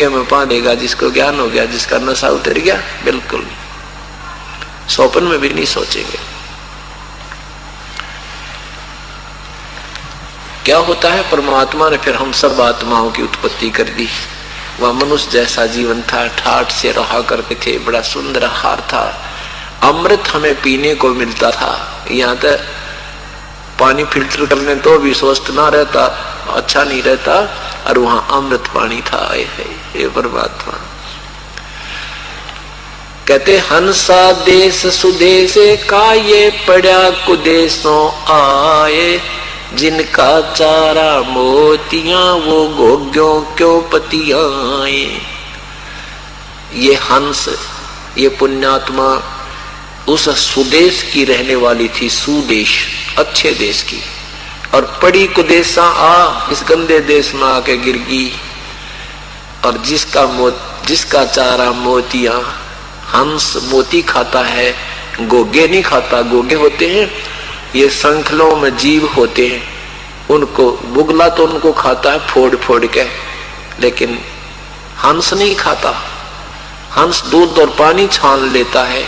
में पा देगा जिसको ज्ञान हो गया, जिसका नशा उतर गया, बिल्कुल स्वप्न में भी नहीं सोचेंगे। क्या होता है, परमात्मा ने फिर हम सब आत्माओं की उत्पत्ति कर दी। वह मनुष्य जैसा जीवन था, ठाठ से रहा करते थे, बड़ा सुंदर आहार था, अमृत हमें पीने को मिलता था। यहाँ तक पानी फिल्टर करने तो भी स्वस्थ ना रहता, अच्छा नहीं रहता, और वहां अमृत पानी था। ये परमात्मा कहते, हंसा देश सुदेशे का ये पड़ा कुदेशों आए, जिनका चारा मोतियां वो गोग्यों क्यों पतियाए। ये हंस, ये पुण्यात्मा उस सुदेश की रहने वाली थी, सुदेश अच्छे देश की, और पड़ी कुदेशा आ, इस गंदे देश में आके गिर गई। और जिसका चारा मोतियां, हंस मोती खाता है, गोगे नहीं खाता। गोगे होते हैं ये संखलों में जीव होते हैं, उनको बुगला तो उनको खाता है फोड़ फोड़ के, लेकिन हंस नहीं खाता। हंस दूध और पानी छान लेता है,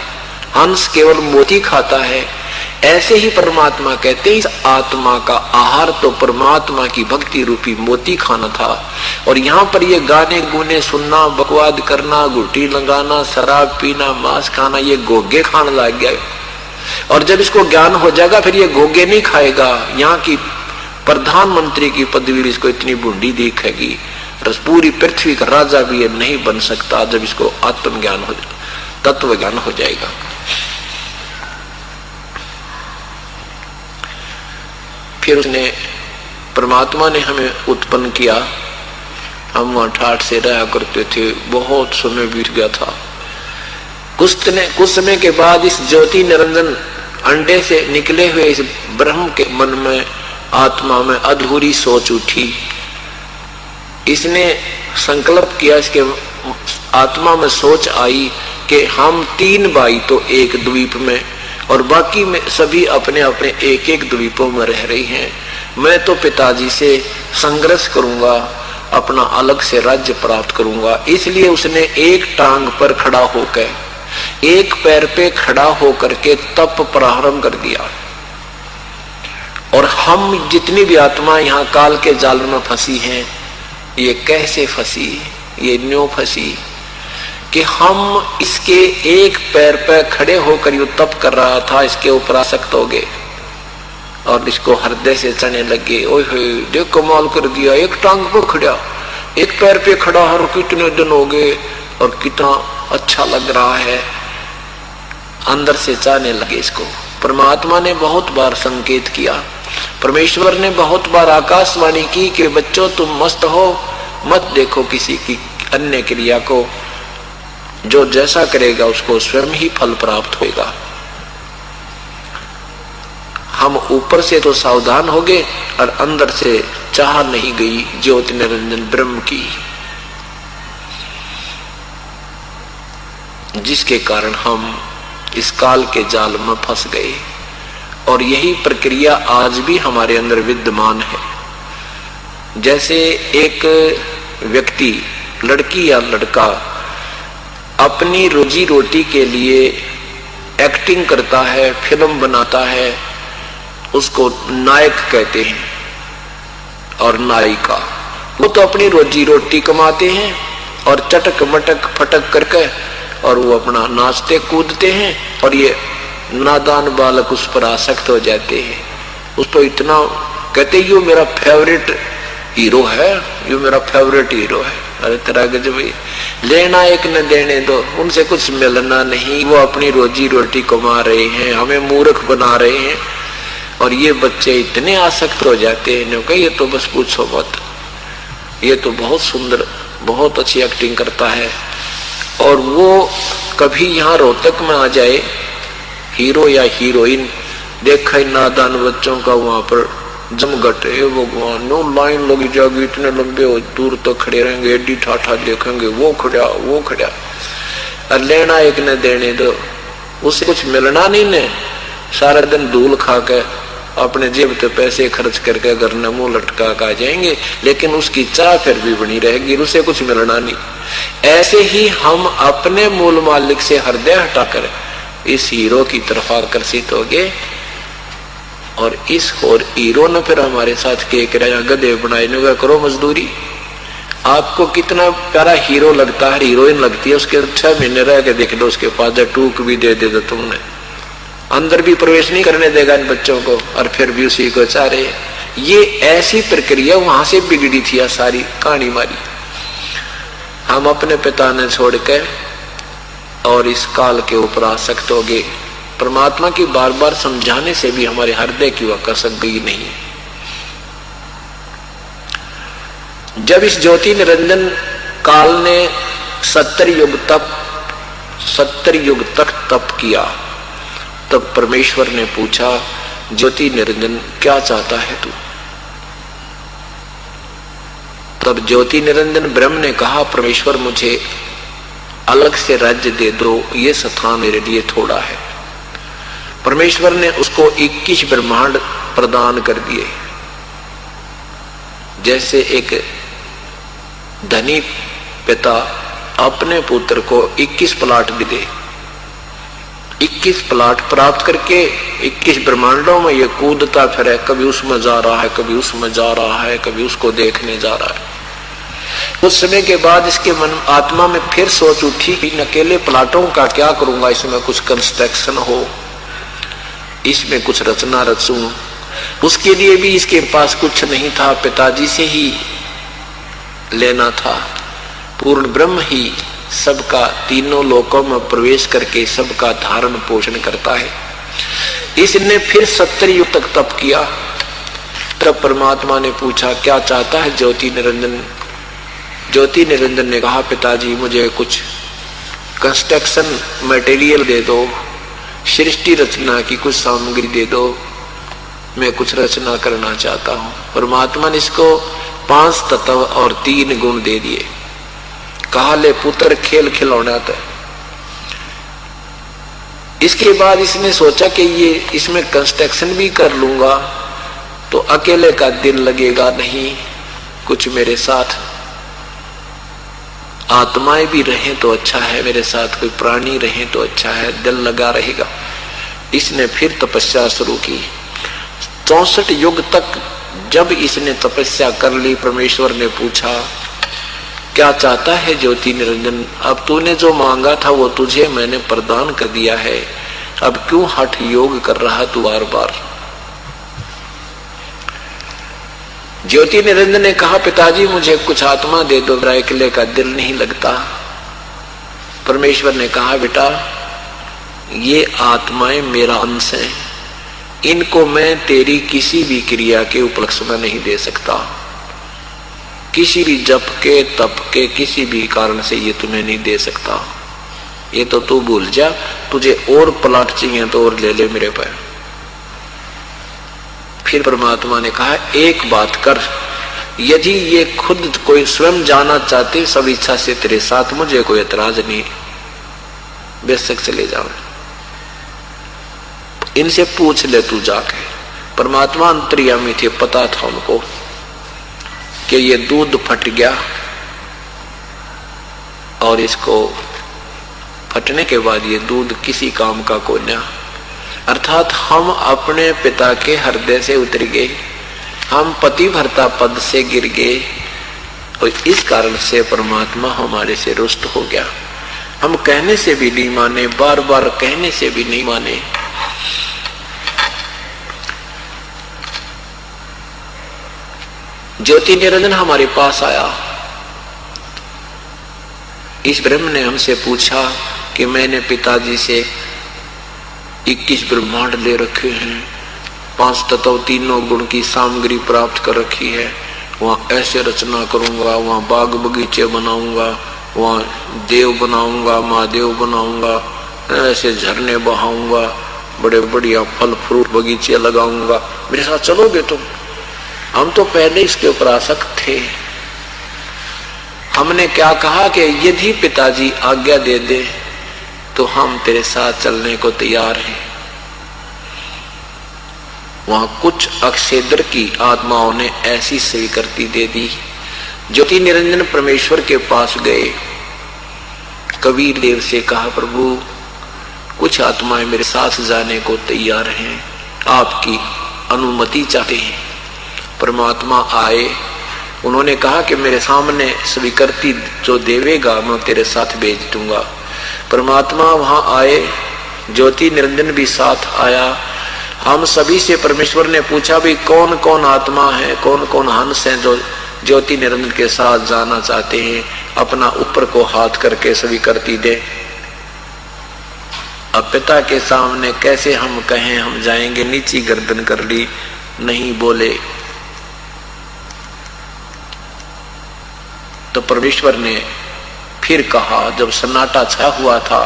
हंस केवल मोती खाता है। ऐसे ही परमात्मा कहते हैं, इस आत्मा का आहार तो परमात्मा की भक्ति रूपी मोती खाना था। और यहाँ पर ये गाने गुने सुनना, बकवाद करना, गुटी लगाना, शराब पीना, मांस खाना, ये गोगे खाने लग गया। और जब इसको ज्ञान हो जाएगा फिर ये गोगे नहीं खाएगा। यहाँ की प्रधानमंत्री की पदवी इसको इतनी बूढ़ी दिखेगी, पूरी पृथ्वी का राजा भी ये नहीं बन सकता जब इसको आत्मज्ञान हो, तत्व ज्ञान हो जाएगा। फिर उसने, परमात्मा ने हमें उत्पन्न किया, हम वहां ठाठ से रहा करते थे, बहुत समय बीत गया था। कुछ समय के बाद इस ज्योति निरंजन अंडे से निकले हुए इस ब्रह्म के मन में, आत्मा में अधूरी सोच उठी। इसने संकल्प किया, इसके आत्मा में सोच आई कि हम 3 भाई तो एक द्वीप में, और बाकी में सभी अपने अपने एक एक द्वीपों में रह रही हैं। मैं तो पिताजी से संघर्ष करूंगा, अपना अलग से राज्य प्राप्त करूंगा। इसलिए उसने एक टांग पर खड़ा होकर, एक पैर पे खड़ा होकर के तप प्रारंभ कर दिया। और हम जितनी भी आत्मा यहाँ काल के जाल में फंसी हैं, ये कैसे फंसी, ये न्यों फंसी कि हम इसके एक पैर पे खड़े होकर यू तप कर रहा था, इसके ऊपर आसक्त हो गए और इसको हृदय से चढ़ने लगे। ओए देख कमाल कर दिया, एक टांग पर खड़ा, एक पैर पे खड़ा, और कितने दिन हो गए और कितना अच्छा लग रहा है, अंदर से चाहने लगे इसको। परमात्मा ने बहुत बार संकेत किया, परमेश्वर ने बहुत बार आकाशवाणी की कि बच्चों तुम मस्त हो, मत देखो किसी की अन्य क्रिया को, जो जैसा करेगा उसको स्वयं ही फल प्राप्त होगा। हम ऊपर से तो सावधान हो गए और अंदर से चाह नहीं गई ज्योति निरंजन ब्रह्म की, जिसके कारण हम इस काल के जाल में फंस गए। और यही प्रक्रिया आज भी हमारे अंदर विद्यमान है। जैसे एक व्यक्ति, लड़की या लड़का अपनी रोजी रोटी के लिए एक्टिंग करता है, फिल्म बनाता है, उसको नायक कहते हैं और नायिका। वो तो अपनी रोजी रोटी कमाते हैं और चटक मटक फटक करके और वो अपना नाचते कूदते हैं, और ये नादान बालक उस पर आसक्त हो जाते हैं। उसको इतना कहते यो मेरा फेवरेट हीरो है, यो मेरा फेवरेट हीरो है। अरे तेरा गजब, लेना एक न देने दो, उनसे कुछ मिलना नहीं, वो अपनी रोजी रोटी कमा रहे हैं, हमें मूर्ख बना रहे हैं। और ये बच्चे इतने आसक्त हो जाते हैं कि ये तो बस पूछो मत, ये तो बहुत सुंदर, बहुत अच्छी एक्टिंग करता है। और वो कभी यहाँ रोहतक में आ जाए, हीरो या हीरोइन, देखा नादान बच्चों का वहां पर जमघट है, भगवान नो लाइन लगी जाएगी, इतने लंबे हो दूर तक खड़े रहेंगे, एडी ठाठा देखेंगे, वो खड़ा वो खड़ा, और लेना एक न देने दो, उसे कुछ मिलना नहीं ने, सारा दिन धूल खा के अपने जेब पे पैसे खर्च करके घर न मुंह लटका कर जाएंगे, लेकिन उसकी चाह फिर भी बनी रहेगी, उसे कुछ मिलना नहीं। ऐसे ही हम अपने मूल मालिक से हृदय हटाकर इस हीरो की तरफ आकर्षित हो गए, और इस और हीरो ने फिर हमारे साथ के किराया गधे बनाए ने करो मजदूरी। आपको कितना प्यारा हीरो लगता है, हीरोइन लगती है, उसके 6 महीने रह के देख लो, उसके पास टूक भी दे दे तुमने, अंदर भी प्रवेश नहीं करने देगा इन बच्चों को, और फिर भी उसी को चाह रहे। ये ऐसी प्रक्रिया वहां से बिगड़ी थी, सारी कहानी मारी। हम अपने पिता ने छोड़ के और इस काल के ऊपर आसक्त हो गए। परमात्मा की बार बार समझाने से भी हमारे हृदय की वह कसक गई नहीं। जब इस ज्योति निरंजन काल ने 70 युग तक तप किया, तब परमेश्वर ने पूछा, ज्योति निरंजन क्या चाहता है तू? तब ज्योति निरंजन ब्रह्म ने कहा, परमेश्वर मुझे अलग से राज्य दे दो, ये स्थान मेरे लिए थोड़ा है। परमेश्वर ने उसको 21 ब्रह्मांड प्रदान कर दिए। जैसे एक धनी पिता अपने पुत्र को 21 प्लाट भी दे, 21 प्लाट प्राप्त करके 21 ब्रह्मांडों में ये कूदता फिरे, कभी उसमें जा रहा है, कभी उसमें जा रहा है, कभी उसको देखने जा रहा है। कुछ समय के बाद इसके मन आत्मा में फिर सोच उठी, इन अकेले प्लाटों का क्या करूंगा, इसमें कुछ कंस्ट्रक्शन हो, इसमें कुछ रचना रचूं। उसके लिए भी इसके पास कुछ नहीं था, पिताजी से ही लेना था। पूर्ण ब्रह्म ही सबका तीनों लोकों में प्रवेश करके सबका धारण पोषण करता है। इसने फिर 70 युग तक तप किया। तब परमात्मा ने पूछा, क्या चाहता है ज्योति निरंजन? ज्योति निरंजन ने कहा, पिताजी मुझे कुछ कंस्ट्रक्शन मटेरियल दे दो, सृष्टि रचना की कुछ सामग्री दे दो, मैं कुछ रचना करना चाहता हूं। परमात्मा ने इसको 5 तत्व और 3 गुण दे दिए। कहा, ले पुत्र खेल खिलौना था। इसके बाद इसने सोचा कि ये इसमें कंस्ट्रक्शन भी कर लूंगा तो अकेले का दिल लगेगा नहीं, कुछ मेरे साथ आत्माएं भी रहें तो अच्छा है, मेरे साथ कोई प्राणी रहे तो अच्छा है, दिल लगा रहेगा। इसने फिर तपस्या शुरू की। 64 युग तक जब इसने तपस्या कर ली, परमेश्वर ने पूछा, क्या चाहता है ज्योति निरंजन? अब तूने जो मांगा था वो तुझे मैंने प्रदान कर दिया है, अब क्यों हठ योग कर रहा तू बार बार? ज्योति निरंजन ने कहा, पिताजी मुझे कुछ आत्मा दे दो, मेरा अकेले का दिल नहीं लगता। परमेश्वर ने कहा, बेटा ये आत्माएं मेरा अंश हैं, इनको मैं तेरी किसी भी क्रिया के उपलक्ष्य में नहीं दे सकता, किसी भी जप के तप के किसी भी कारण से ये तुम्हें नहीं दे सकता। ये तो तू भूल जा, तुझे और प्लाट चाहिए तो और ले ले मेरे पर। फिर परमात्मा ने कहा, एक बात कर, यदि ये खुद कोई स्वयं जाना चाहते सब इच्छा से तेरे साथ, मुझे कोई एतराज नहीं, बेशक चले जाओ, इनसे पूछ ले तू जाके। परमात्मा अंतर्यामी थे, पता था उनको कि ये दूध फट गया और इसको फटने के बाद ये दूध किसी काम का कोई ना, अर्थात हम अपने पिता के हृदय से उतर गए, हम पतिव्रता पद से गिर गए और इस कारण से परमात्मा हमारे से रुष्ट हो गया। हम कहने से भी नहीं माने, बार बार कहने से भी नहीं माने। ज्योति निरंजन हमारे पास आया। इस ब्रह्म ने हमसे पूछा कि मैंने पिताजी से 21 ब्रह्मांड ले रखे हैं, 5 तत्व 3 गुण की सामग्री प्राप्त कर रखी है, वहां ऐसे रचना करूंगा, वहां बाग बगीचे बनाऊंगा, वहां देव बनाऊंगा, महादेव बनाऊंगा, ऐसे झरने बहाऊंगा, बड़े बढ़िया फल फ्रूट बगीचे लगाऊंगा, मेरे साथ चलोगे तुम? हम तो पहले इसके ऊपर आसक्त थे। हमने क्या कहा कि यदि पिताजी आज्ञा दे दे तो हम तेरे साथ चलने को तैयार हैं। वहां कुछ अक्षेत्र की आत्माओं ने ऐसी स्वीकृति दे दी। ज्योति निरंजन परमेश्वर के पास गए, कबीर देव से कहा, प्रभु कुछ आत्माएं मेरे साथ जाने को तैयार हैं, आपकी अनुमति चाहते हैं। परमात्मा आए, उन्होंने कहा कि मेरे सामने स्वीकृति जो देवेगा मैं तेरे साथ भेज दूंगा। परमात्मा वहां आए, ज्योति निरंजन भी साथ आया। हम सभी से परमेश्वर ने पूछा भी कौन कौन आत्मा है, कौन कौन हंस हैं जो ज्योति निरंजन के साथ जाना चाहते हैं, अपना ऊपर को हाथ करके स्वीकृति दे। अब पिता के सामने कैसे हम कहें हम जाएंगे, नीची गर्दन कर ली, नहीं बोले। तो परमेश्वर ने फिर कहा, जब सन्नाटा छा हुआ था,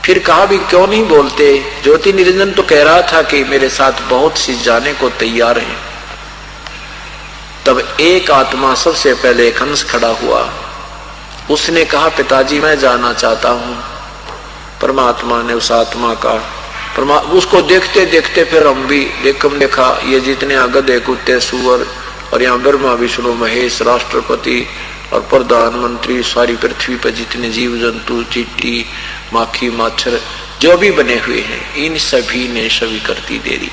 फिर कहा भी क्यों नहीं बोलते। ज्योति निरंजन तो कह रहा था कि मेरे साथ बहुत सी जाने को तैयार हैं। तब एक आत्मा सबसे पहले एक हंस खड़ा हुआ, उसने कहा पिताजी मैं जाना चाहता हूं। परमात्मा ने उस आत्मा का उसको देखते देखते फिर हम भी देखा ये जितने गधे कुत्ते सुअर और यहाँ ब्रह्मा विष्णु महेश राष्ट्रपति और प्रधानमंत्री सारी पृथ्वी पर जितने जीव जंतु चींटी माखी मच्छर जो भी बने हुए हैं, इन सभी ने स्वीकृति दे दी।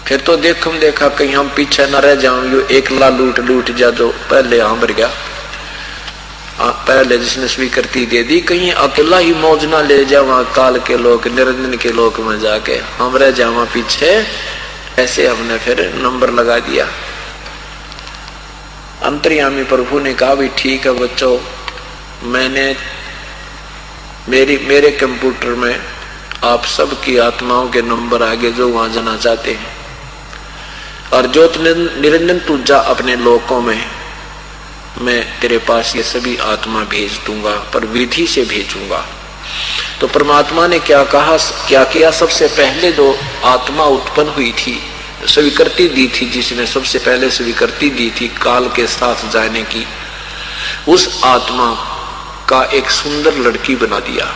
फिर तो देखा कहीं हम पीछे न रह जाऊं, यो एकला लूट जा जो पहले यहाँ मर गया, पहले जिसने स्वीकृति दे दी, कहीं अकेला ही मौज ना ले जावा काल के लोग निरंजन के लोक में जाके हम रह जावा पीछे। ऐसे हमने फिर नंबर लगा दिया। अंतर्यामी प्रभु ने कहा भी ठीक है बच्चों, मैंने मेरे कंप्यूटर में आप सबकी आत्माओं के नंबर आगे जो वहां जाना चाहते हैं, और ज्योति निरंजन तू जा अपने लोकों में, मैं तेरे पास ये सभी आत्मा भेज दूंगा, पर विधि से भेजूंगा। तो परमात्मा ने क्या कहा, क्या किया, सबसे पहले जो आत्मा उत्पन्न हुई थी, स्वीकृति दी थी, जिसने सबसे पहले स्वीकृति दी थी काल के साथ जाने की, उस आत्मा का एक सुंदर लड़की बना दिया।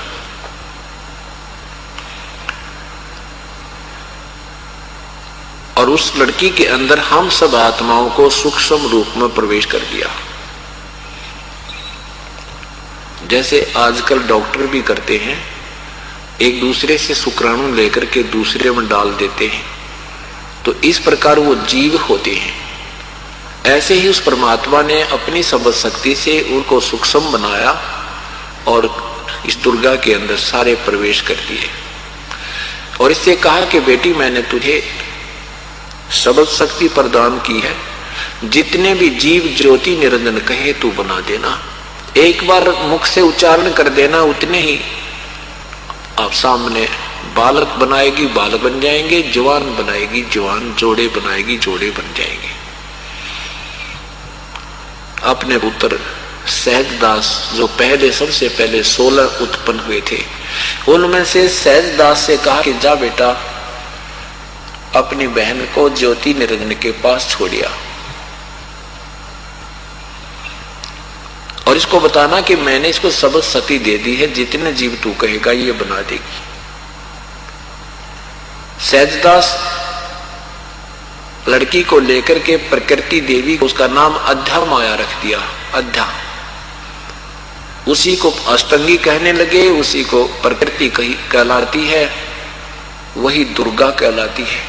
और उस लड़की के अंदर हम सब आत्माओं को सूक्ष्म रूप में प्रवेश कर दिया। जैसे आजकल डॉक्टर भी करते हैं, एक दूसरे से शुक्राणु लेकर के दूसरे में डाल देते हैं, तो इस प्रकार वो जीव होते हैं। ऐसे ही उस परमात्मा ने अपनी समझ शक्ति से उनको सूक्ष्म बनाया और इस दुर्गा के अंदर सारे प्रवेश कर दिए। और इससे कहा कि बेटी मैंने तुझे समझ शक्ति प्रदान की है, जितने भी जीव ज्योति निरंजन कहे तू बना देना, एक बार मुख से उच्चारण कर देना, उतने ही आप सामने बालक बनाएगी बालक बन जाएंगे, जवान बनाएगी जवान, जोड़े बनाएगी जोड़े बन जाएंगे। अपने पुत्र सहजदास जो पहले सबसे पहले 16 उत्पन्न हुए थे, उनमें से सहजदास से कहा कि जा बेटा अपनी बहन को ज्योति निरंजन के पास छोड़िया और इसको बताना कि मैंने इसको सबक शक्ति दे दी है, जितने जीव तू कहेगा ये बना देगी। सहजदास लड़की को लेकर के प्रकृति देवी, उसका नाम अध्या माया रख दिया। अध्या उसी को अष्टंगी कहने लगे, उसी को प्रकृति कहलाती है, वही दुर्गा कहलाती है।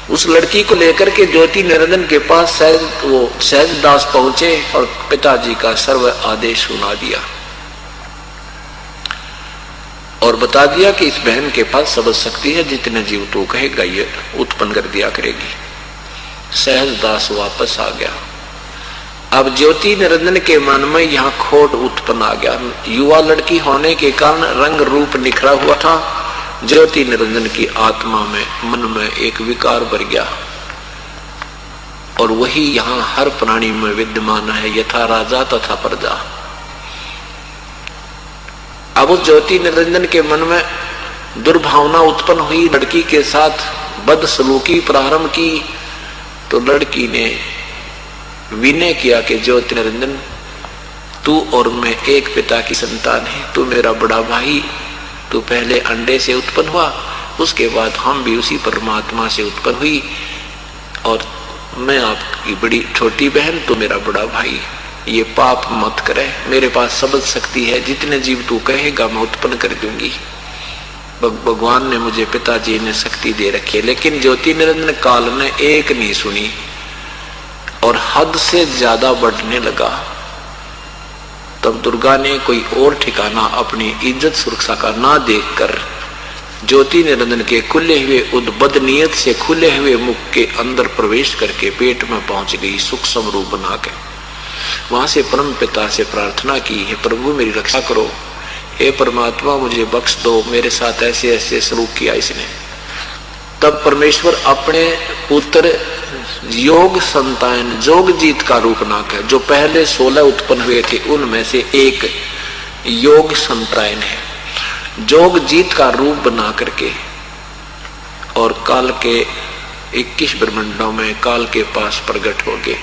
उस लड़की को लेकर के ज्योति निरंजन के पास सहजदास पहुंचे और पिताजी का सर्व आदेश सुना दिया और बता दिया कि इस बहन के पास सब शक्ति है, जितने जीव तो कहेगा ये उत्पन्न कर दिया करेगी। सहजदास वापस आ गया। अब ज्योति निरंजन के मन में यहाँ खोट उत्पन्न आ गया। युवा लड़की होने के कारण रंग रूप निखरा हुआ था। ज्योति निरंजन की आत्मा में मन में एक विकार भर गया और वही यहाँ हर प्राणी में विद्यमान है, यथा राजा तथा प्रजा। अब उस ज्योति निरंजन के मन में दुर्भावना उत्पन्न हुई, लड़की के साथ बदसलूकी प्रारंभ की। तो लड़की ने विनय किया कि ज्योति निरंजन तू और मैं एक पिता की संतान है, तू मेरा बड़ा भाई, तू पहले अंडे से उत्पन्न हुआ, उसके बाद हम भी उसी परमात्मा से उत्पन्न हुई, और मैं आपकी बड़ी छोटी बहन, तो मेरा बड़ा भाई। ये पाप मत करे, मेरे पास शब्द शक्ति है, जितने जीव तू कहेगा मैं उत्पन्न कर दूंगी। भगवान ने मुझे, पिताजी ने शक्ति दे रखी है। लेकिन ज्योति निरंजन काल ने एक नहीं सुनी और हद से ज्यादा बढ़ने लगा। तब दुर्गा ने कोई और ठिकाना अपनी इज्जत सुरक्षा का ना देखकर ज्योति निरंजन के खुले हुए उद्बद नियत से खुले हुए मुख के अंदर प्रवेश करके पेट में पहुंच गई, सूक्ष्म रूप बना के। वहां से परम पिता से प्रार्थना की, हे प्रभु मेरी रक्षा करो, हे परमात्मा मुझे बख्श दो, मेरे साथ ऐसे ऐसे सलूक किया इसने। तब परमेश्वर अपने पुत्र योग संतान जोग जीत का रूप नाकर, जो पहले 16 उत्पन्न हुए थे उनमें से एक योग संतान है, जोग जीत का रूप बना करके और काल के 21 ब्रह्मांडों में काल के पास प्रकट हो गए।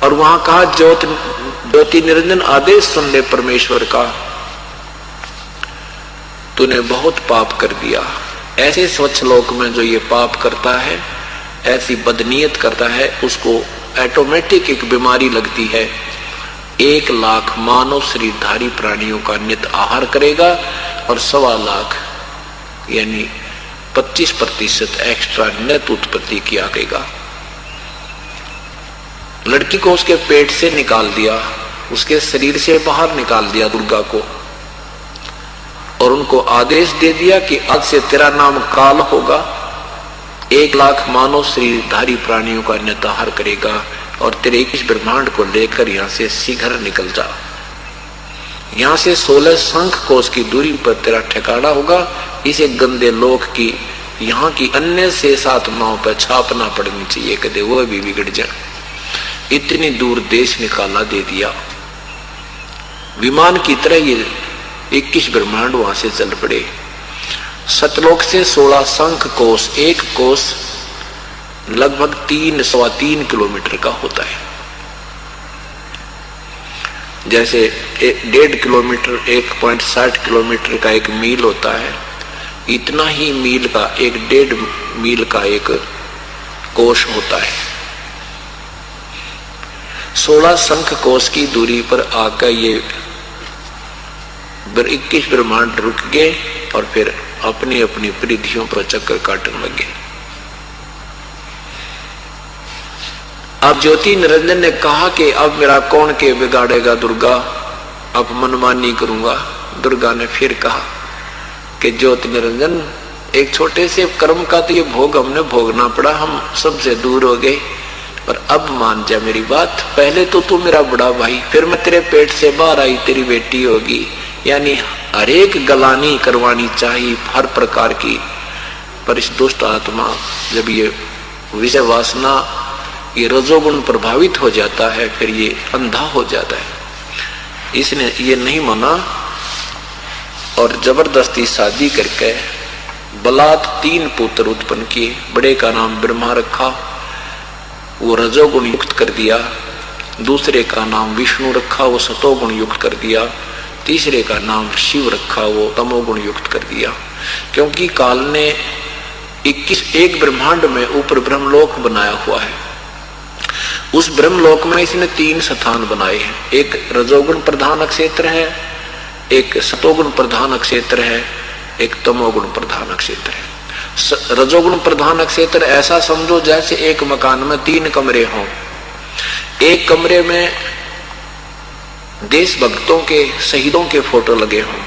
और वहां कहा, ज्योति निरंजन आदेश सुन ले परमेश्वर का, तूने बहुत पाप कर दिया। ऐसे स्वच्छ लोक में जो ये पाप करता है, ऐसी बदनीयत करता है, उसको ऑटोमेटिक एक बीमारी लगती है। 1 लाख मानव शरीरधारी प्राणियों का नित आहार करेगा और 1.25 लाख यानी 25% एक्स्ट्रा नित उत्पत्ति किया करेगा। लड़की को उसके पेट से निकाल दिया, उसके शरीर से बाहर निकाल दिया दुर्गा को, और उनको आदेश दे दिया कि आज से तेरा नाम काल होगा। 1 लाख मानव शरीरधारी प्राणियों का निताहार करेगा और तेरे 21 ब्रह्मांड को लेकर यहां से शीघ्र निकल जा। यहां से 16 शंख कोस की दूरी पर तेरा ठिकाना होगा। इसे गंदे लोक की यहाँ की अन्य से 7 नाव पर छापना पड़नी चाहिए, कदे वो भी बिगड़ जाए। इतनी दूर देश निकाला दे दिया, विमान की तरह ये 21 ब्रह्मांड वहां से चल पड़े। सतलोक से 16 शंख कोस, एक कोस लगभग 3-3.25 किलोमीटर का होता है। जैसे 1.5 किलोमीटर 1.60 किलोमीटर का एक मील होता है, इतना ही मील का 1.5 मील का एक कोश होता है। 16 शंख कोश की दूरी पर आकर ये 21 ब्रह्मांड रुक गए और फिर अपनी अपनी परिधियों पर चक्कर काटने लगे। अब ज्योति निरंजन ने कहा कि अब मेरा कौन के बिगाड़ेगा दुर्गा, अब मनमानी करूंगा। दुर्गा ने फिर कहा कि ज्योति निरंजन, एक छोटे से कर्म का तो ये भोग हमने भोगना पड़ा, हम सबसे दूर हो गए, पर अब मान जा मेरी बात। पहले तो तू मेरा बड़ा भाई, फिर मैं तेरे पेट से बाहर आई, तेरी बेटी होगी, यानी हर एक गलानी करवानी चाहिए हर प्रकार की। पर इस दुष्ट आत्मा जब ये विषय वासना ये रजोगुण प्रभावित हो जाता है, फिर ये अंधा हो जाता है। इसने ये नहीं माना और जबरदस्ती शादी करके बलात् 3 पुत्र उत्पन्न किए। बड़े का नाम ब्रह्मा रखा, वो रजोगुण युक्त कर दिया। दूसरे का नाम विष्णु रखा, वो सतोगुण युक्त कर दिया। तीसरे का नाम शिव रखा, वो तमोगुण युक्त कर दिया। क्योंकि काल ने 21 ब्रह्मांड में ऊपर ब्रह्मलोक बनाया हुआ है। उस ब्रह्मलोक में इसने 3 स्थान बनाए हैं। एक रजोगुण प्रधान क्षेत्र है, एक सतोगुण प्रधान क्षेत्र है, एक तमोगुण प्रधान क्षेत्र है। रजोगुण प्रधान क्षेत्र ऐसा समझो जैसे एक मकान में 3 कमरे हों। एक कमरे में देशभक्तों के शहीदों के फोटो लगे हों,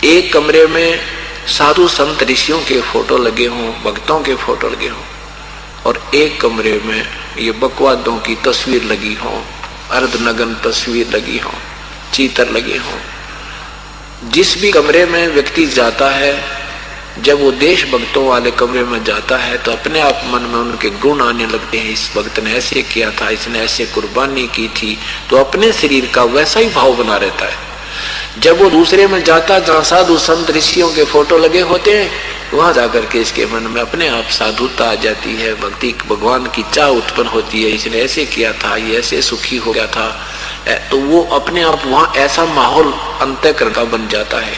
एक कमरे में साधु संत ऋषियों के फोटो लगे हों, भक्तों के फोटो लगे हों, और एक कमरे में ये बकवादों की तस्वीर लगी हो, अर्धनग्न तस्वीर लगी हो, चित्र लगे हो। जिस भी कमरे में व्यक्ति जाता है, जब वो देशभक्तों वाले कमरे में जाता है तो अपने आप मन में उनके गुण आने लगते हैं। इस भक्त ने ऐसे किया था, इसने ऐसे कुर्बानी की थी, तो अपने शरीर का वैसा ही भाव बना रहता है। जब वो दूसरे में जाता जहाँ साधु संत ऋषियों के फोटो लगे होते हैं, वहां जाकर के इसके मन में अपने आप साधुता आ जाती है, भक्ति भगवान की चाह उत्पन्न होती है। इसने ऐसे किया था, ये ऐसे सुखी हो गया था, तो वो अपने आप वहां ऐसा माहौल अंतःकरण का बन जाता है।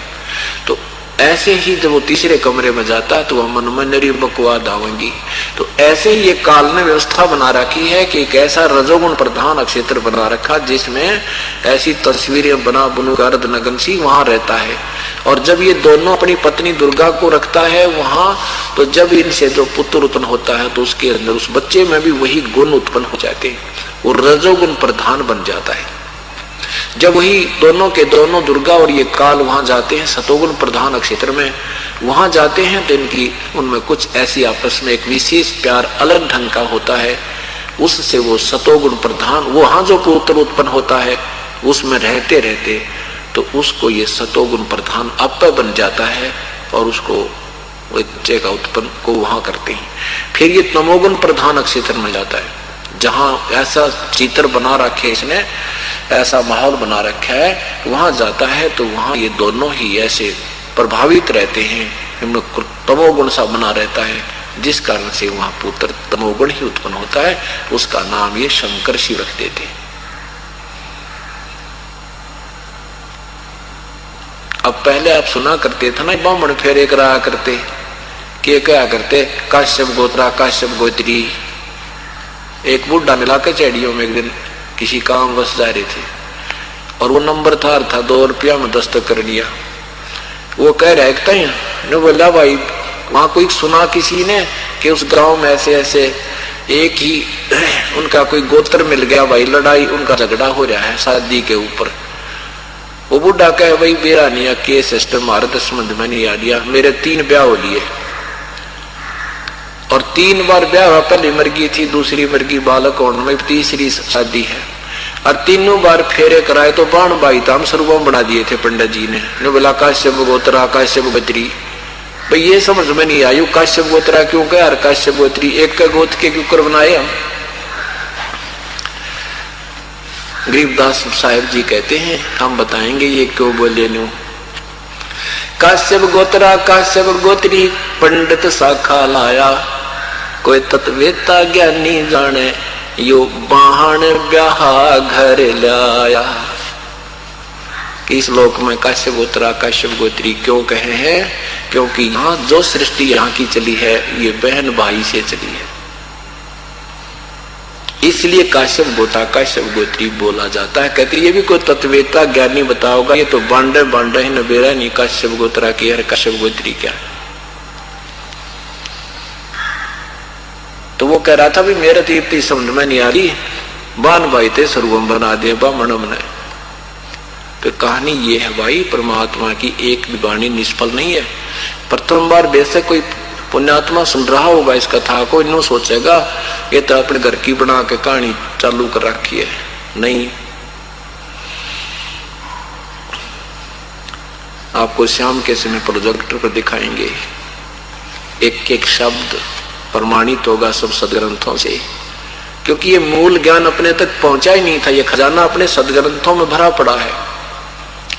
तो ऐसे ही जब वो तीसरे कमरे में जाता है तो वह मन में नरी बकवाद आवेंगी। तो ऐसे ही ये काल ने व्यवस्था बना रखी है कि एक ऐसा रजोगुण प्रधान नक्षत्र बना रखा जिसमें ऐसी तस्वीरें बना बुनु गर्द नगन सी वहां रहता है। और जब ये दोनों अपनी पत्नी दुर्गा को रखता है वहां, तो जब इनसे जो पुत्र उत्पन्न होता है तो उसके अंदर उस बच्चे में भी वही गुण उत्पन्न हो जाते हैं, वो रजोगुण प्रधान बन जाता है। जब वही दोनों के दोनों दुर्गा और ये काल वहां जाते हैं सतोगुण प्रधान क्षेत्र में, वहां जाते हैं तो इनकी उनमें कुछ ऐसी आपस में एक विशेष प्यार अलग ढंग का होता है। उससे वो सतोगुण प्रधान वहां जो पुत्र उत्पन्न होता है उसमें रहते रहते तो उसको ये सतोगुण प्रधान आप बन जाता है और उसको बच्चे का उत्पन्न को वहां करते हैं। फिर ये तमोगुण प्रधान क्षेत्र में जाता है जहां ऐसा चित्र बना रखे इसने, ऐसा माहौल बना रखा है, वहां जाता है तो वहां ये दोनों ही ऐसे प्रभावित रहते हैं, इनमें तमोगुण सा बना रहता है, जिस कारण से वहां पुत्र तमोगुण ही उत्पन्न होता है। उसका नाम ये शंकर शिव रख देते हैं। अब पहले आप सुना करते थे ना, ब्राह्मण फेरे कराया करते, के क्या करते, काश्यप गोत्रा काश्यप गोत्री। एक बुढ़ा मिला के चेड़ियों में एक दिन किसी काम बस जा रहे थे और वो नंबर था 2 रुपया में दस्तक कर लिया। वो कह रहे हैं, बोला भाई वहां कोई सुना किसी ने कि उस गांव में ऐसे ऐसे एक ही उनका कोई गोत्र मिल गया भाई, लड़ाई उनका झगड़ा हो रहा है शादी के ऊपर। वो बुढ़ा कहे भाई मेरा नहीं के सिस्टम हमारे तो संबंध में नहीं आ लिया, मेरे 3 ब्याह हो लिए और 3 बार ब्याह हुआ, पहली मरगी थी, दूसरी मरगी बालक और में, तीसरी शादी है और तीनों बार फेरे कराए तो बाण बाई ताम सर्वम बना दिए थे पंडित जी ने। बोला काश्यप गोत्रा काश्यप गोत्री, भाई ये समझ में नहीं आयु काश्यप गोत्रा क्यों कहा और काश्यप गोत्री एक का गोत्र के क्यों कर बनाए हम। गरीबदास साहेब जी कहते हैं हम बताएंगे ये क्यों बोले नो। काश्यप गोत्रा काश्यप गोत्री पंडित शाखा लाया, कोई तत्वेता ज्ञानी जाने यो बाहन ब्याह घर लाया। इस लोक में काश्यप गोत्रा काश्यप गोत्री क्यों कहे हैं, क्योंकि यहाँ जो सृष्टि यहाँ की चली है ये बहन भाई से चली है, इसलिए काश्यप गोत्रा काश्यप गोत्री बोला जाता है। कहते ये भी कोई तत्वेता ज्ञानी बताओगा, ये तो बांडे बांडे है नबेरा नहीं काश्यप गोत्रा की है काश्यप गोत्री क्या। तो वो कह रहा था भी मेरे तो इतनी समझ में नहीं आ रही, बान भाई थे सर्वम बना दिए ब्राह्मणों ने। तो कहानी ये है भाई परमात्मा की एक भी वाणी निष्फल नहीं है। प्रथम बार बेशक कोई पुण्यात्मा सुन रहा होगा इस कथा को, इन्हों सोचेगा ये तो अपने घर की बना के कहानी चालू कर रखी है, नहीं। आपको शाम के समय प्रोजेक्टर पर दिखाएंगे, एक एक शब्द प्रमाणित होगा सब सदग्रंथों से, क्योंकि ये मूल ज्ञान अपने तक पहुंचा ही नहीं था, ये खजाना अपने सदग्रंथों में भरा पड़ा है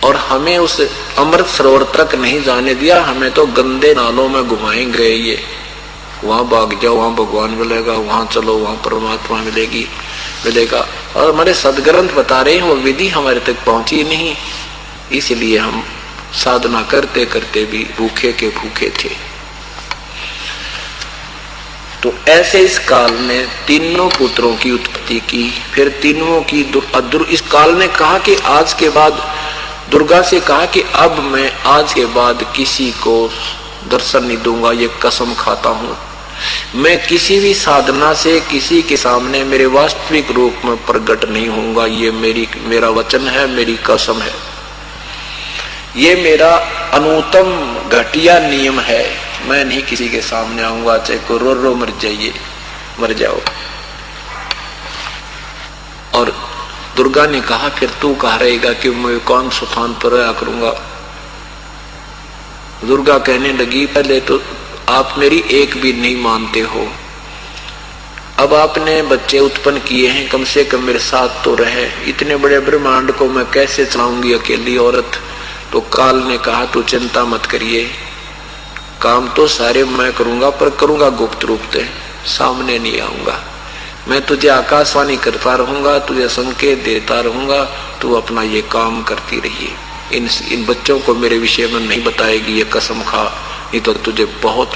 और हमें उस अमृत सरोवर तक नहीं जाने दिया, हमें तो गंदे नालों में घुमाएंगे। ये वहां भाग जाओ वहां भगवान मिलेगा, वहां चलो वहां परमात्मा मिलेगा। और हमारे सदग्रंथ बता रहे हैं वो विधि हमारे तक पहुंची नहीं, इसलिए हम साधना करते करते भी भूखे के भूखे थे। तो ऐसे इस काल ने तीनों पुत्रों की उत्पत्ति की, फिर तीनों की इस काल ने कहा कि आज के बाद दुर्गा से कहा कि अब मैं आज के बाद किसी को दर्शन नहीं दूंगा, ये कसम खाता हूं। मैं किसी भी साधना से किसी के सामने मेरे वास्तविक रूप में प्रकट नहीं होऊंगा, ये मेरा वचन है, मेरी कसम है, ये मेरा अनुत्तम घटिया नियम है। मैं नहीं किसी के सामने आऊंगा, चाहे को रो मर जाओ। और दुर्गा ने कहा फिर तू कहा रहेगा कि मैं कौन स्थान पर रहा करूंगा। दुर्गा कहने लगी पहले तो आप मेरी एक भी नहीं मानते हो, अब आपने बच्चे उत्पन्न किए हैं, कम से कम मेरे साथ तो रहे, इतने बड़े ब्रह्मांड को मैं कैसे चलाऊंगी अकेली औरत। तो काल ने कहा तू चिंता मत करिए, काम तो सारे मैं करूंगा पर करूंगा गुप्त रूप से, सामने नहीं आऊंगा। मैं तुझे आकाशवाणी करता रहूंगा, तुझे संकेत देता रहूंगा, तू अपना ये काम करती रहिए। इन बच्चों को मेरे विषय में नहीं बताएगी, ये कसम खा, नहीं तो तुझे बहुत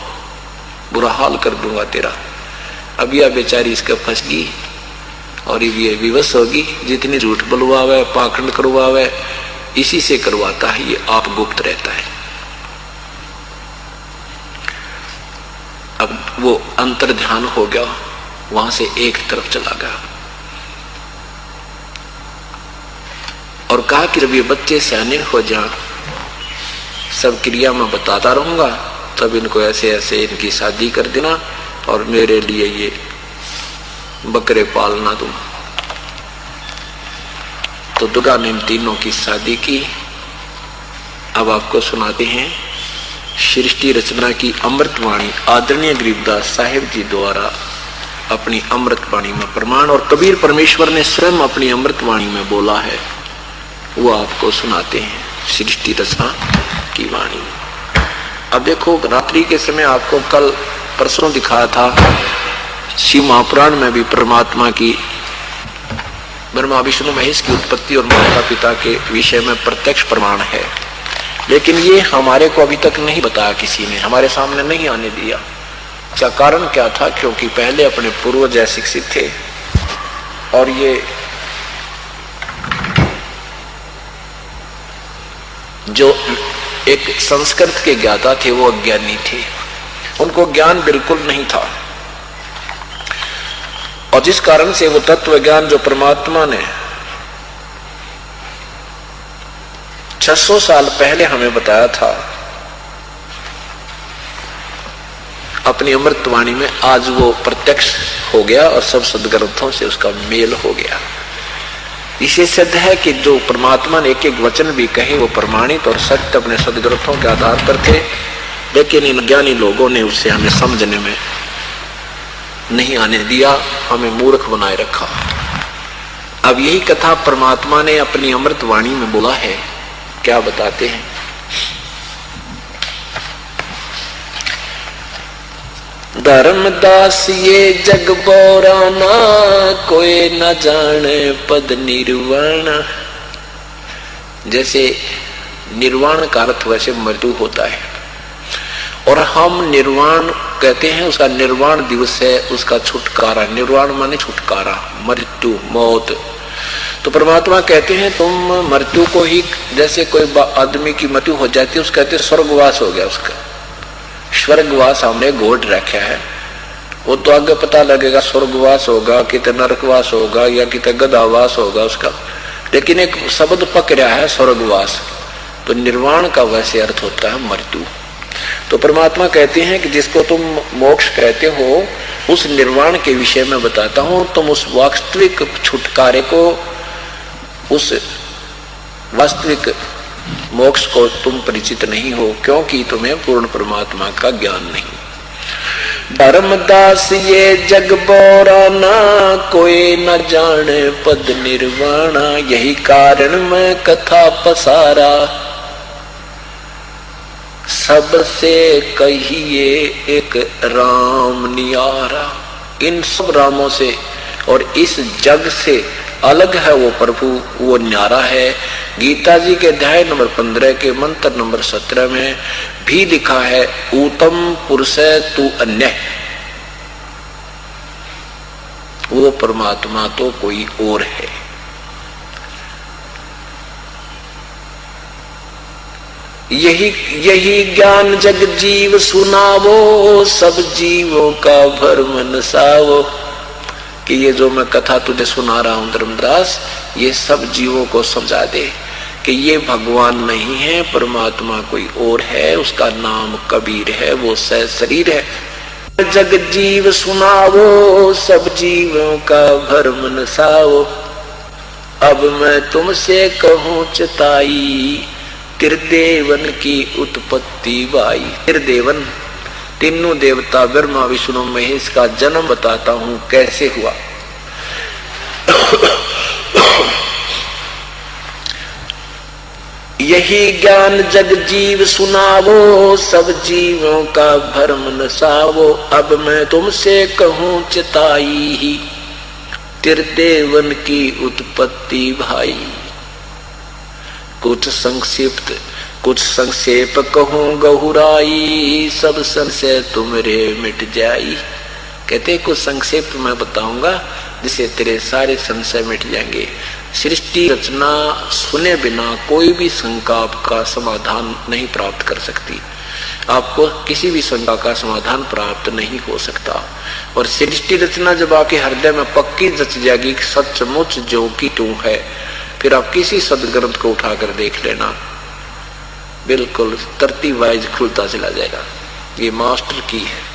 बुरा हाल कर दूंगा तेरा। अब यह बेचारी इसका फंस गई और ये विवश होगी। जितनी झूठ बुलवावे, पाखंड करवावे, इसी से करवाता है, ये आप गुप्त रहता है। अब वो अंतर ध्यान हो गया, वहां से एक तरफ चला गया और कहा कि जब ये बच्चे सियाने हो जाएं, सब क्रिया मैं बताता रहूंगा, तब इनको ऐसे ऐसे इनकी शादी कर देना और मेरे लिए ये बकरे पालना तुम। तो दुर्गा ने इन तीनों की शादी की। अब आपको सुनाते हैं सृष्टि रचना की अमृतवाणी आदरणीय गरीबदास साहिब जी द्वारा अपनी अमृतवाणी में प्रमाण, और कबीर परमेश्वर ने स्वयं अपनी अमृतवाणी में बोला है, वो आपको सुनाते हैं सृष्टि रचना की वाणी। अब देखो, रात्रि के समय आपको कल परसों दिखाया था, शिव महापुराण में भी परमात्मा की, ब्रह्मा विष्णु महेश की उत्पत्ति और माता पिता के विषय में प्रत्यक्ष प्रमाण है, लेकिन ये हमारे को अभी तक नहीं बताया, किसी ने हमारे सामने नहीं आने दिया। इसका कारण क्या था? क्योंकि पहले अपने पूर्वज शिक्षित थे और ये जो एक संस्कृत के ज्ञाता थे वो अज्ञानी थे, उनको ज्ञान बिल्कुल नहीं था, और जिस कारण से वो तत्व ज्ञान जो परमात्मा ने 600 साल पहले हमें बताया था अपनी अमृतवाणी में, आज वो प्रत्यक्ष हो गया और सब सदग्रंथों से उसका मेल हो गया। इसे सिद्ध है कि जो परमात्मा ने एक एक वचन भी कहे वो प्रमाणित और सत्य अपने सदग्रंथों के आधार पर थे, लेकिन इन ज्ञानी लोगों ने उससे हमें समझने में नहीं आने दिया, हमें मूर्ख बनाए रखा। अब यही कथा परमात्मा ने अपनी अमृतवाणी में बोला है। क्या बताते हैं? धर्मदास ये जग बोराना, कोई न जाने पद निर्वाण। जैसे निर्वाण का अर्थ वैसे मृत्यु होता है, और हम निर्वाण कहते हैं, उसका निर्वाण दिवस है, उसका छुटकारा। निर्वाण माने छुटकारा, मृत्यु, मौत। तो परमात्मा कहते हैं तुम मृत्यु को ही, जैसे कोई आदमी की मृत्यु हो जाती है, उसको कहते हैं स्वर्गवास हो गया उसका। स्वर्गवास हमने घोट रखा है, वो तो आगे पता लगेगा स्वर्गवास होगा, कितने नरकवास होगा या कितने गदावास होगा उसका, लेकिन एक शब्द पकड़ा है स्वर्गवास। तो निर्वाण का वैसे अर्थ होता है मृत्यु। तो परमात्मा कहते हैं कि जिसको तुम मोक्ष कहते हो, उस निर्वाण के विषय में बताता हूं, तुम उस वास्तविक छुटकारे को, उस वास्तविक मोक्ष को तुम परिचित नहीं हो, क्योंकि तुम्हें पूर्ण परमात्मा का ज्ञान नहीं। धर्मदास ये जग बोराना, कोई न जाने पद निर्वाणा। यही कारण मैं कथा पसारा, सबसे कहिए एक राम नियारा। इन सब रामों से और इस जग से अलग है वो प्रभु, वो न्यारा है। गीता जी के अध्याय नंबर 15 के मंत्र नंबर 17 में भी लिखा है, उत्तम पुरुष तू अन्य। वो परमात्मा तो कोई और है। यही ज्ञान जग जीव सुनावो, सब जीवों का भरम नसावो। कि ये जो मैं कथा तुझे सुना रहा हूं धर्मदास, ये सब जीवों को समझा दे कि ये भगवान नहीं है, परमात्मा कोई और है, उसका नाम कबीर है, वो सह शरीर है। जग जीव सुनावो, सब जीवों का भरम नसावो। अब मैं तुमसे कहूं चताई, त्रिदेवन की उत्पत्ति बाई। त्रिदेवन, तीनों देवता ब्रह्मा विष्णु महेश का जन्म बताता हूं कैसे हुआ। यही ज्ञान जग जीव सुनावो, सब जीवों का भरम नसावो। अब मैं तुमसे कहूं चिताई, त्रिदेवन की उत्पत्ति भाई। कुछ संक्षेप कहूँ गहुराई, सब संशय तुमरे मिट जाई। कहते कुछ संक्षेप मैं बताऊंगा जिससे तेरे सारे संशय मिट जाएंगे। सृष्टि रचना सुने बिना कोई भी शंका का समाधान नहीं प्राप्त कर सकती। आपको किसी भी शंका का समाधान प्राप्त नहीं हो सकता। और सृष्टि रचना जब आपके हृदय में पक्की रच जाएगी कि सचमुच जो कि तू है, फिर आप किसी सदग्रंथ को उठाकर देख लेना, बिल्कुल तरतीब वाइज खुलता चला जाएगा। ये मास्टर की है।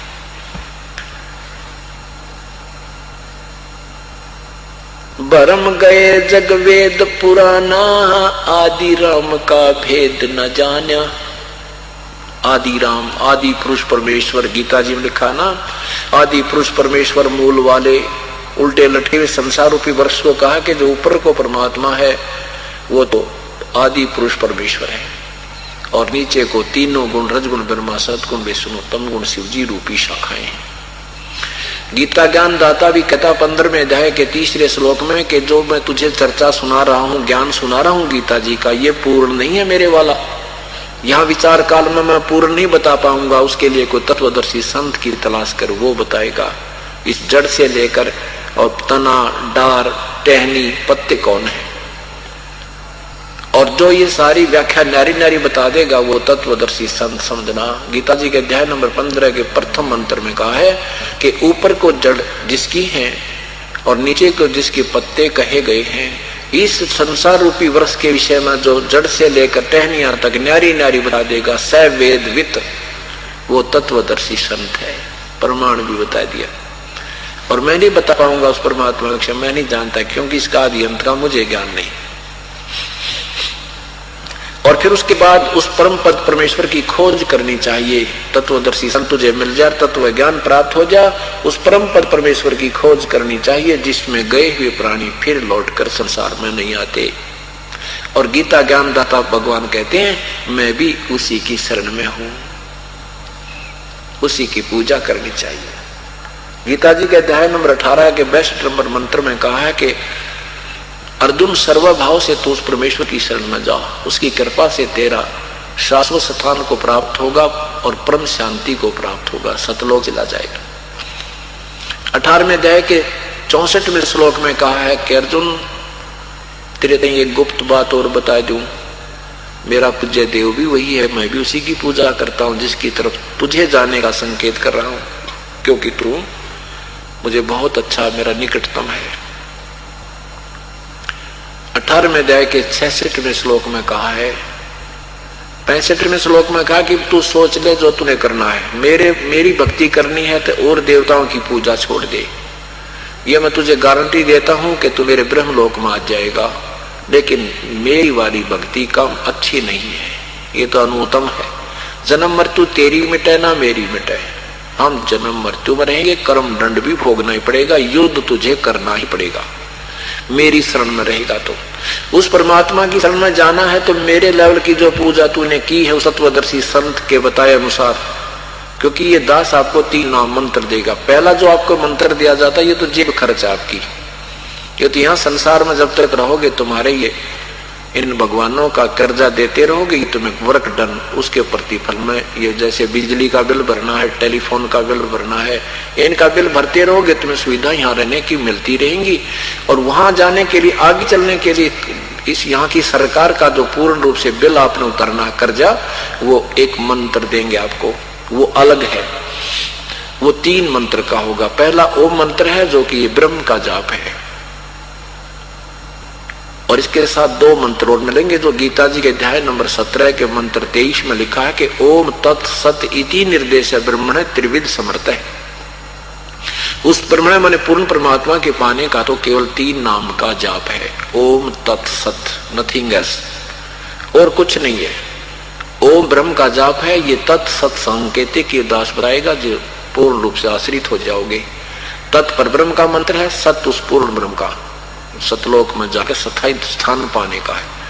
भरम गए जग वेद पुराना, आदि राम का भेद न जाना। आदि राम, आदि पुरुष परमेश्वर, गीता जी में लिखा ना, आदि पुरुष परमेश्वर मूल वाले उल्टे लटके हुए संसार रूपी वर्ष को कहा कि जो ऊपर को परमात्मा है वो तो आदि पुरुष परमेश्वर है, और नीचे को तीनों गुण रजगुण ब्रह्मा सतगुण विष्णु तम गुण शिव जी रूपी शाखाएं हैं। गीता ज्ञान दाता भी कहता 15वें अध्याय के 3रे श्लोक में कि जो मैं तुझे चर्चा सुना रहा हूं, ज्ञान सुना रहा हूं गीता जी का, ये पूर्ण नहीं है मेरे वाला। यहाँ विचार काल में मैं पूर्ण नहीं बता पाऊंगा, उसके लिए कोई तत्वदर्शी संत की तलाश कर, वो बताएगा इस जड़ से लेकर और तना डार टहनी पत्ते कौन है, और जो ये सारी व्याख्या नारी नारी बता देगा वो तत्वदर्शी संत समझना। गीता जी के अध्याय नंबर 15 के प्रथम मंत्र में कहा है कि ऊपर को जड़ जिसकी है और नीचे को जिसके पत्ते कहे गए हैं, इस संसार रूपी वृक्ष के विषय में जो जड़ से लेकर टहनियां तक नारी नारी बता देगा स वेद वित, वो तत्वदर्शी संत है। प्रमाण भी बता दिया। और मैं नहीं बता पाऊंगा उस परमात्मा का विषय, मैं नहीं जानता, क्योंकि इसका आदि अंत का मुझे ज्ञान नहीं। और फिर उसके बाद उस परम पद परमेश्वर की खोज करनी चाहिए। तत्वदर्शी संत तुझे मिल जाए, तत्व ज्ञान प्राप्त हो जा, उस परम पद परमेश्वर की खोज करनी चाहिए जिसमें गए हुए प्राणी फिर लौटकर संसार में नहीं आते। और गीता ज्ञान दाता भगवान कहते हैं मैं भी उसी की शरण में हूं, उसी की पूजा करनी चाहिए। गीता जी के अध्याय नंबर 18 के 62 नंबर मंत्र में कहा है कि अर्जुन सर्वभाव से तू उस परमेश्वर की शरण में जा, उसकी कृपा से तेरा शाश्वत स्थान को प्राप्त होगा और परम शांति को प्राप्त होगा, सतलोक चला जाएगा। 18वें अध्याय के 64वें श्लोक में कहा है कि अर्जुन तेरे तक एक गुप्त बात और बता दूं, मेरा पूज्य देव भी वही है, मैं भी उसी की पूजा करता हूं जिसकी तरफ तुझे जाने का संकेत कर रहा हूं, क्योंकि तू मुझे बहुत अच्छा मेरा निकटतम है। 18वें अध्याय के 66वें श्लोक में कहा है, 65वें श्लोक में कहा कि तू सोच ले जो तूने करना है, मेरी भक्ति करनी है तो और देवताओं की पूजा छोड़ दे। ये मैं तुझे गारंटी देता हूं कि तू मेरे ब्रह्मलोक में आ जाएगा, लेकिन मेरी वाली भक्ति कम अच्छी नहीं है, ये तो अनुत्तम है। जन्म मृत्यु तेरी मिटे ना मेरी मिटे, हम जन्म मृत्यु में रहेंगे, कर्म दंड भी भोगना ही पड़ेगा, युद्ध तुझे करना ही पड़ेगा। मेरी शरण में रहेगा तो उस परमात्मा की शरण में जाना है तो मेरे लेवल की जो पूजा तूने की है उस तत्वदर्शी संत के बताए अनुसार, क्योंकि ये दास आपको 3 नाम मंत्र देगा। पहला जो आपको मंत्र दिया जाता है ये तो जेब खर्च आपकी, ये तो यहाँ संसार में जब तक रहोगे तुम्हारे ये इन भगवानों का कर्जा देते रहोगे, तुम्हें वर्क डन उसके प्रतिफल में ये जैसे बिजली का बिल भरना है, टेलीफोन का बिल भरना है, इनका बिल भरते रहोगे, तुम्हें सुविधा यहाँ रहने की मिलती रहेंगी। और वहां जाने के लिए आगे चलने के लिए इस यहाँ की सरकार का जो पूर्ण रूप से बिल आपने उतरना कर्जा, वो एक मंत्र देंगे आपको, वो अलग है, वो 3 मंत्र का होगा। पहला ओम मंत्र है जो कि ब्रह्म का जाप है, और इसके साथ 2 मंत्र और मिलेंगे जो गीता जी के अध्याय नंबर 17 के मंत्र 23 में लिखा है कि ओम तत् सत इति निर्देश ब्रह्मण त्रिविध समर्थ है। उस ब्रह्मण माने पूर्ण परमात्मा के पाने का तो केवल 3 नाम का जाप है, ओम तत् सत, नथिंग एल्स, और कुछ नहीं है। ओम ब्रह्म का जाप है, ये तत् सत सांकेतिक ये दास बताएगा जो पूर्ण रूप से आश्रित हो जाओगे। तत् पर ब्रह्म का मंत्र है, सत उस पूर्ण ब्रह्म का सतलोक में जाकर स्थायी स्थान पाने का है।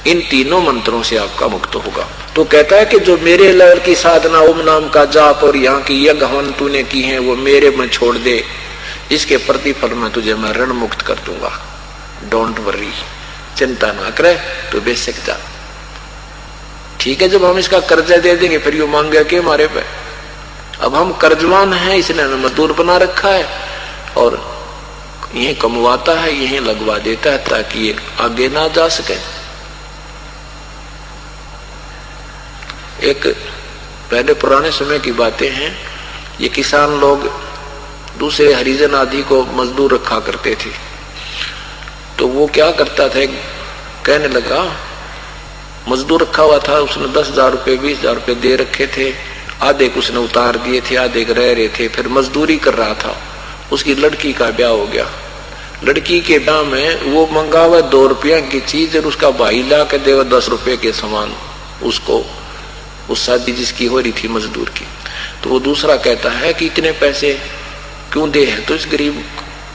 इन 3 मंत्रों से आपका मुक्त होगा। तो कहता है कि जो मेरे लेवल की साधना ओम नाम का जाप और यहाँ की यज्ञ हवन तूने की है वो मेरे में छोड़ दे, इसके प्रतिफल में तुझे मैं ऋण मुक्त कर दूंगा, डोंट वरी। चिंता ना करे तो बेशक जा। ठीक है, जब हम इसका कर्जा दे देंगे फिर ये मांगेगा कि हमारे पे। अब हम कर्जवान हैं, इसने हमें मजदूर बना रखा है और यही कमवाता है, यही लगवा देता है ताकि ये आगे ना जा सके। एक पहले पुराने समय की बातें हैं, ये किसान लोग दूसरे हरिजन आदि को मजदूर रखा करते थे। तो वो क्या करता था, कहने लगा मजदूर रखा हुआ था, उसने 10,000 रुपये 20,000 रुपये दे रखे थे, आधे को उसने उतार दिए थे, आधे रह रहे थे, फिर मजदूरी कर रहा था। उसकी लड़की का ब्याह हो गया। लड़की के ब्याह में वो मंगा हुआ 2 रुपया की चीज और उसका भाई ला के देगा 10 रुपये के सामान उसको, उस शादी जिसकी हो रही थी मजदूर की। तो वो दूसरा कहता है कि इतने पैसे क्यों दे है, तो इस गरीब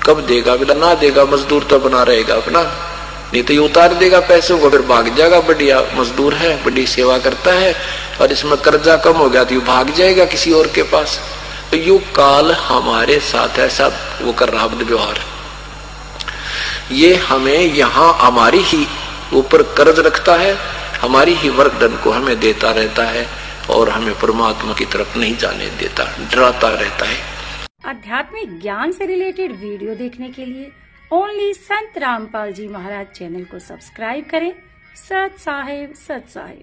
कब देगा, बोला ना देगा, मजदूर तो बना रहेगा अपना, नहीं तो ये उतार देगा पैसों को, फिर भाग जाएगा, बढ़िया मजदूर है, बड़ी सेवा करता है और इसमें कर्जा कम हो गया तो ये भाग जाएगा किसी और के पास। तो यू काल हमारे साथ ऐसा वो कर रहा व्यवहार, ये हमें यहाँ हमारी ही ऊपर कर्ज रखता है, हमारी ही वर्कडन को हमें देता रहता है और हमें परमात्मा की तरफ नहीं जाने देता, डराता रहता है। आध्यात्मिक ज्ञान से रिलेटेड वीडियो देखने के लिए ओनली संत रामपाल जी महाराज चैनल को सब्सक्राइब करें। सत साहिब सत साहिब।